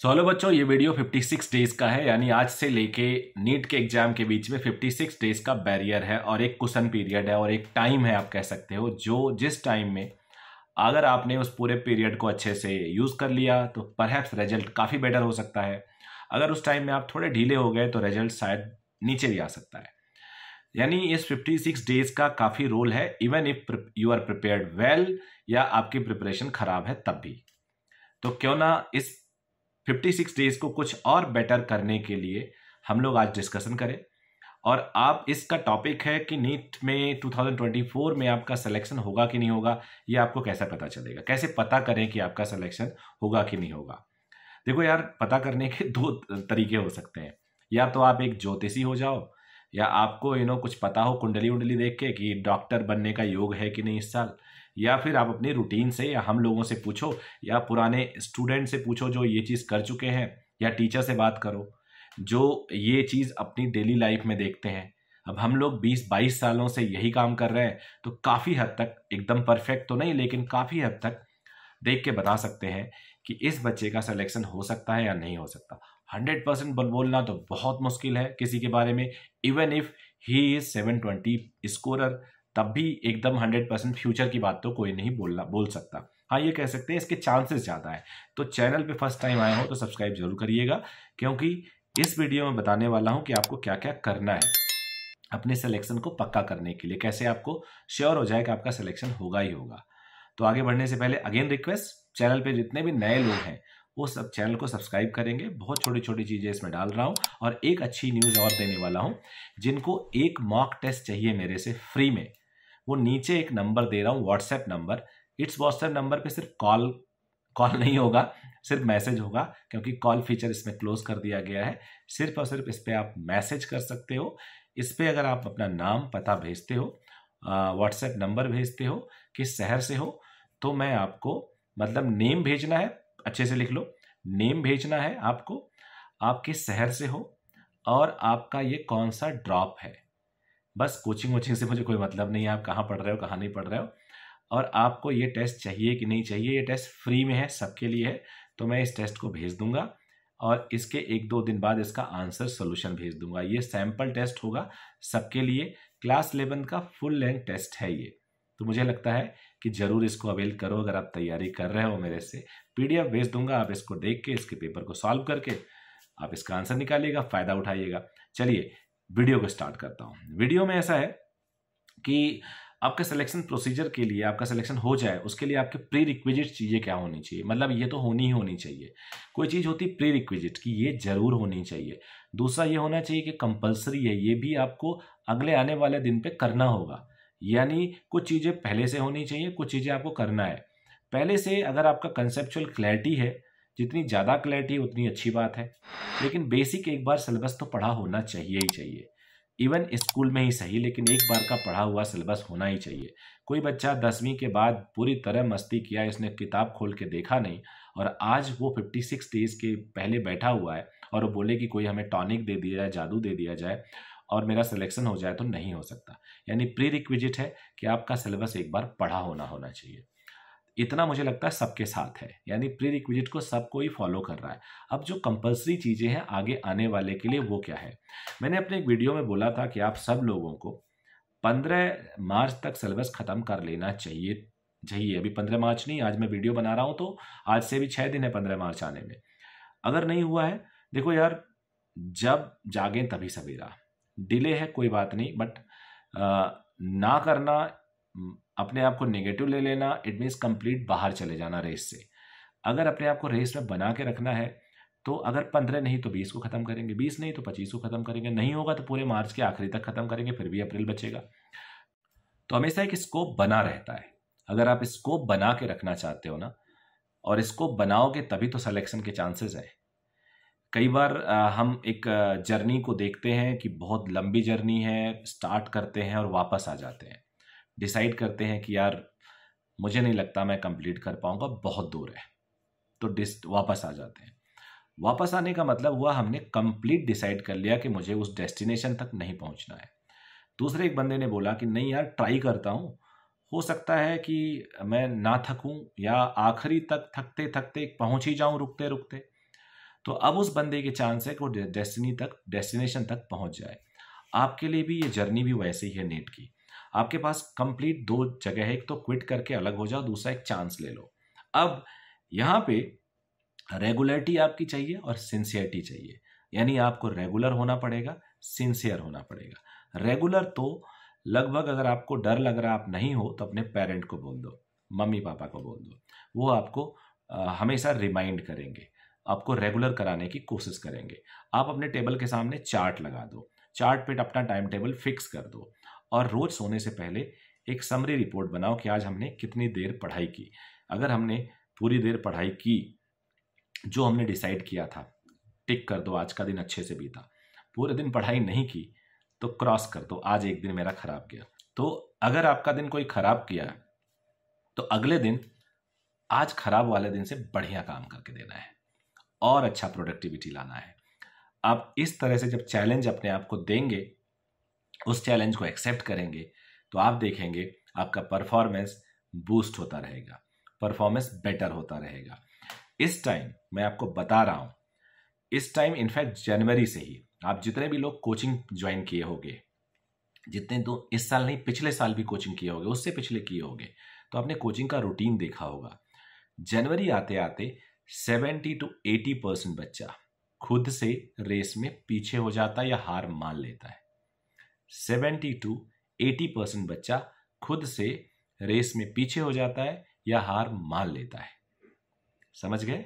Hello बच्चों, ये video 56 days का है। यानी आज से लेके नीट के एग्जाम के बीच में 56 डेज का बैरियर है और एक क्वेश्चन पीरियड है और एक टाइम है, आप कह सकते हो, जो जिस टाइम में अगर आपने उस पूरे पीरियड को अच्छे से यूज़ कर लिया तो परहैप्स रिजल्ट काफ़ी बेटर हो सकता है। अगर उस टाइम में आप थोड़े ढीले हो गए तो रिजल्ट शायद नीचे भी आ सकता है। यानी इस 56 डेज का काफ़ी रोल है, even if you are prepared well या आपकी प्रिपरेशन खराब है तब भी। तो क्यों ना इस 56 डेज को कुछ और बेटर करने के लिए हम लोग आज डिस्कशन करें। और आप इसका टॉपिक है कि नीट में 2024 में आपका सिलेक्शन होगा कि नहीं होगा, ये आपको कैसे पता चलेगा, कैसे पता करें कि आपका सिलेक्शन होगा कि नहीं होगा। देखो यार, पता करने के दो तरीके हो सकते हैं। या तो आप एक ज्योतिषी हो जाओ, या आपको कुछ पता हो कुंडली उंडली देख के कि डॉक्टर बनने का योग है कि नहीं इस साल, या फिर आप अपनी रूटीन से या हम लोगों से पूछो या पुराने स्टूडेंट से पूछो जो ये चीज़ कर चुके हैं, या टीचर से बात करो जो ये चीज़ अपनी डेली लाइफ में देखते हैं। अब हम लोग 20-22 सालों से यही काम कर रहे हैं, तो काफ़ी हद तक, एकदम परफेक्ट तो नहीं लेकिन काफ़ी हद तक देख के बता सकते हैं कि इस बच्चे का सिलेक्शन हो सकता है या नहीं हो सकता। 100% बोलना तो बहुत मुश्किल है किसी के बारे में। Even if he is 720 scorer, तब भी एकदम 100% फ्यूचर की बात तो कोई नहीं बोल सकता। हाँ, ये कह सकते हैं इसके चांसेस ज़्यादा है। तो चैनल पे फर्स्ट टाइम आए हो तो सब्सक्राइब जरूर करिएगा, क्योंकि इस वीडियो में बताने वाला हूँ कि आपको क्या क्या करना है अपने सिलेक्शन को पक्का करने के लिए, कैसे आपको श्योर हो जाए कि आपका सिलेक्शन होगा ही होगा। तो आगे बढ़ने से पहले अगेन रिक्वेस्ट, चैनल पे जितने भी नए लोग हैं वो सब चैनल को सब्सक्राइब करेंगे। बहुत छोटी छोटी चीज़ें इसमें डाल रहा हूँ। और एक अच्छी न्यूज़ और देने वाला हूँ, जिनको एक मॉक टेस्ट चाहिए मेरे से फ्री में, वो नीचे एक नंबर दे रहा हूँ, WhatsApp number. It's WhatsApp number पे सिर्फ कॉल नहीं होगा, सिर्फ मैसेज होगा, क्योंकि कॉल फीचर इसमें क्लोज कर दिया गया है। सिर्फ और सिर्फ इस पर आप मैसेज कर सकते हो। इस पर अगर आप अपना नाम पता भेजते हो, व्हाट्सएप नंबर भेजते हो, किस शहर से हो, तो मैं आपको, मतलब नेम भेजना है, अच्छे से लिख लो, नेम भेजना है आपको, आप किस शहर से हो और आपका ये कौन सा ड्रॉप है। बस कोचिंग वोचिंग से मुझे कोई मतलब नहीं है, आप कहाँ पढ़ रहे हो कहाँ नहीं पढ़ रहे हो, और आपको ये टेस्ट चाहिए कि नहीं चाहिए। ये टेस्ट फ्री में है, सबके लिए है। तो मैं इस टेस्ट को भेज दूंगा और इसके 1-2 दिन बाद इसका आंसर सोल्यूशन भेज दूंगा। ये सैम्पल टेस्ट होगा सबके लिए। क्लास 11 का फुल लेंथ टेस्ट है ये। तो मुझे लगता है कि ज़रूर इसको अवेल करो अगर आप तैयारी कर रहे हो मेरे से। PDF भेज दूंगा, आप इसको देख के इसके पेपर को सॉल्व करके आप इसका आंसर निकालिएगा, फ़ायदा उठाइएगा। चलिए वीडियो को स्टार्ट करता हूँ। वीडियो में ऐसा है कि आपका सिलेक्शन प्रोसीजर के लिए, आपका सिलेक्शन हो जाए उसके लिए आपके प्री रिक्विजिट चीज़ें क्या होनी चाहिए, मतलब ये तो होनी ही होनी चाहिए। कोई चीज़ होती प्री रिक्विजिट की, ये जरूर होनी चाहिए। दूसरा ये होना चाहिए कि कंपलसरी है, ये भी आपको अगले आने वाले दिन पे करना होगा। यानी कुछ चीज़ें पहले से होनी चाहिए, कुछ चीज़ें आपको करना है पहले से। अगर आपका कंसेप्चुअल क्लैरिटी है, जितनी ज़्यादा क्लैरिटी उतनी अच्छी बात है, लेकिन बेसिक एक बार सिलेबस तो पढ़ा होना चाहिए ही चाहिए। इवन स्कूल में ही सही, लेकिन एक बार का पढ़ा हुआ सिलेबस होना ही चाहिए। कोई बच्चा 10वीं के बाद पूरी तरह मस्ती किया, इसने किताब खोल के देखा नहीं, और आज वो 56 डेज के पहले बैठा हुआ है और वो बोले कि कोई हमें टॉनिक दे दिया जाए, जादू दे दिया जाए और मेरा सिलेक्शन हो जाए, तो नहीं हो सकता। यानी प्री रिक्विजिट है कि आपका सिलेबस एक बार पढ़ा होना चाहिए। इतना मुझे लगता है सबके साथ है, यानी प्री रिक्विजिट को सब कोई फॉलो कर रहा है। अब जो कंपलसरी चीज़ें हैं आगे आने वाले के लिए, वो क्या है। मैंने अपने एक वीडियो में बोला था कि आप सब लोगों को 15 मार्च तक सिलेबस ख़त्म कर लेना चाहिए। अभी 15 मार्च नहीं, आज मैं वीडियो बना रहा हूँ तो आज से भी 6 दिन है 15 मार्च आने में। अगर नहीं हुआ है, देखो यार, जब जागें तभी सवेरा। डिले है कोई बात नहीं, बट ना करना, अपने आप को नेगेटिव ले लेना, इट मीन्स कंप्लीट बाहर चले जाना रेस से। अगर अपने आप को रेस में बना के रखना है तो अगर 15 नहीं तो 20 को ख़त्म करेंगे, 20 नहीं तो 25 को ख़त्म करेंगे, नहीं होगा तो पूरे मार्च के आखिरी तक ख़त्म करेंगे, फिर भी अप्रैल बचेगा। तो हमेशा एक स्कोप बना रहता है। अगर आप स्कोप बना के रखना चाहते हो ना, और स्कोप बनाओगे तभी तो सिलेक्शन के चांसेस है। कई बार हम एक जर्नी को देखते हैं कि बहुत लंबी जर्नी है, स्टार्ट करते हैं और वापस आ जाते हैं। डिसाइड करते हैं कि यार मुझे नहीं लगता मैं कंप्लीट कर पाऊंगा, बहुत दूर है, तो वापस आ जाते हैं। वापस आने का मतलब हुआ हमने कंप्लीट डिसाइड कर लिया कि मुझे उस डेस्टिनेशन तक नहीं पहुंचना है। दूसरे एक बंदे ने बोला कि नहीं यार, ट्राई करता हूँ, हो सकता है कि मैं ना थकूं या आखिरी तक थकते थकते पहुंच ही जाऊं रुकते रुकते। तो अब उस बंदे के चांस है कि वो डेस्टिनेशन तक पहुंच जाए। आपके लिए भी ये जर्नी भी वैसे ही है नीट की। आपके पास कंप्लीट दो जगह है, एक तो क्विट करके अलग हो जाओ, दूसरा एक चांस ले लो। अब यहाँ पे रेगुलरिटी आपकी चाहिए और सिंसियरिटी चाहिए, यानी आपको रेगुलर होना पड़ेगा, सिंसियर होना पड़ेगा। रेगुलर तो लगभग अगर आपको डर लग रहा आप नहीं हो तो अपने पेरेंट को बोल दो, मम्मी पापा को बोल दो, वो आपको हमेशा रिमाइंड करेंगे, आपको रेगुलर कराने की कोशिश करेंगे। आप अपने टेबल के सामने चार्ट लगा दो, चार्ट पे अपना टाइम टेबल फिक्स कर दो और रोज सोने से पहले एक समरी रिपोर्ट बनाओ कि आज हमने कितनी देर पढ़ाई की। अगर हमने पूरी देर पढ़ाई की जो हमने डिसाइड किया था, टिक कर दो, आज का दिन अच्छे से बीता। पूरे दिन पढ़ाई नहीं की तो क्रॉस कर दो, आज एक दिन मेरा खराब गया। तो अगर आपका दिन कोई खराब किया तो अगले दिन आज खराब वाले दिन से बढ़िया काम करके देना है और अच्छा प्रोडक्टिविटी लाना है। आप इस तरह से जब चैलेंज अपने आप को देंगे, उस चैलेंज को एक्सेप्ट करेंगे, तो आप देखेंगे आपका परफॉर्मेंस बूस्ट होता रहेगा, परफॉर्मेंस बेटर होता रहेगा। इस टाइम मैं आपको बता रहा हूं, इस टाइम इनफैक्ट जनवरी से ही आप जितने भी लोग कोचिंग ज्वाइन किए होंगे, जितने तो इस साल नहीं पिछले साल भी कोचिंग किए होंगे, उससे पिछले किए होंगे, तो आपने कोचिंग का रूटीन देखा होगा। जनवरी आते आते 70 to 80% बच्चा खुद से रेस में पीछे हो जाता है या हार मान लेता है। 70 to 80% बच्चा खुद से रेस में पीछे हो जाता है या हार मान लेता है। समझ गए?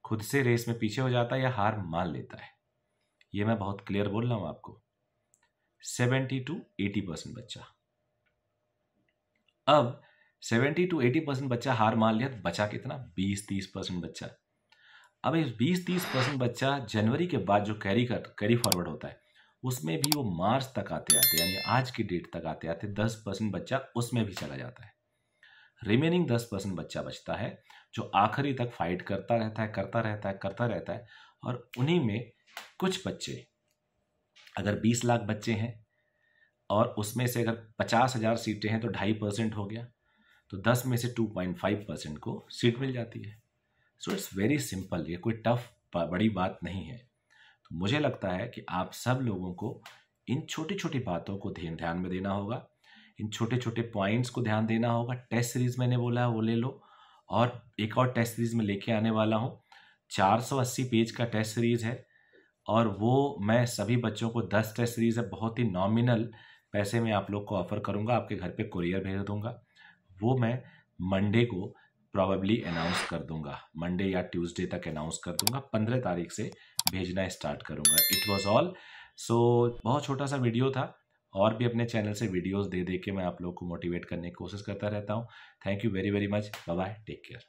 खुद से रेस में पीछे हो जाता है या हार मान लेता है। ये मैं बहुत क्लियर बोल रहा हूं आपको। 70 to 80% बच्चा। अब 70 to 80% बच्चा हार मान लिया, तो बचा कितना? 20-30% बच्चा। अब इस 20-30% बच्चा जनवरी के बाद जो कैरी फॉरवर्ड होता है, उसमें भी वो मार्च तक आते आते, यानी आज की डेट तक आते आते 10% बच्चा उसमें भी चला जाता है। रिमेनिंग 10% बच्चा बचता है जो आखिरी तक फाइट करता रहता है। और उन्हीं में कुछ बच्चे, अगर 20 लाख बच्चे हैं और उसमें से अगर 50,000 सीटें हैं तो 2.5% हो गया, तो 10 में से 2.5% को सीट मिल जाती है। सो इट्स वेरी सिंपल, ये कोई टफ बड़ी बात नहीं है। तो मुझे लगता है कि आप सब लोगों को इन छोटी छोटी बातों को ध्यान में देना होगा, इन छोटे छोटे पॉइंट्स को ध्यान देना होगा। टेस्ट सीरीज मैंने बोला है वो ले लो, और एक और टेस्ट सीरीज में लेके आने वाला हूँ। 480 पेज का टेस्ट सीरीज है और वो मैं सभी बच्चों को 10 टेस्ट सीरीज है, बहुत ही नॉमिनल पैसे में आप लोग को ऑफर करूँगा, आपके घर पे कुरियर भेज दूंगा। वो मैं मंडे को प्रॉबेबली अनाउंस कर दूंगा, मंडे या ट्यूसडे तक अनाउंस कर दूंगा। 15 तारीख से भेजना स्टार्ट करूंगा। It was all. सो बहुत छोटा सा वीडियो था, और भी अपने चैनल से वीडियोस दे के मैं आप लोग को मोटिवेट करने की कोशिश करता रहता हूँ। Thank you very very much. Bye bye, take care.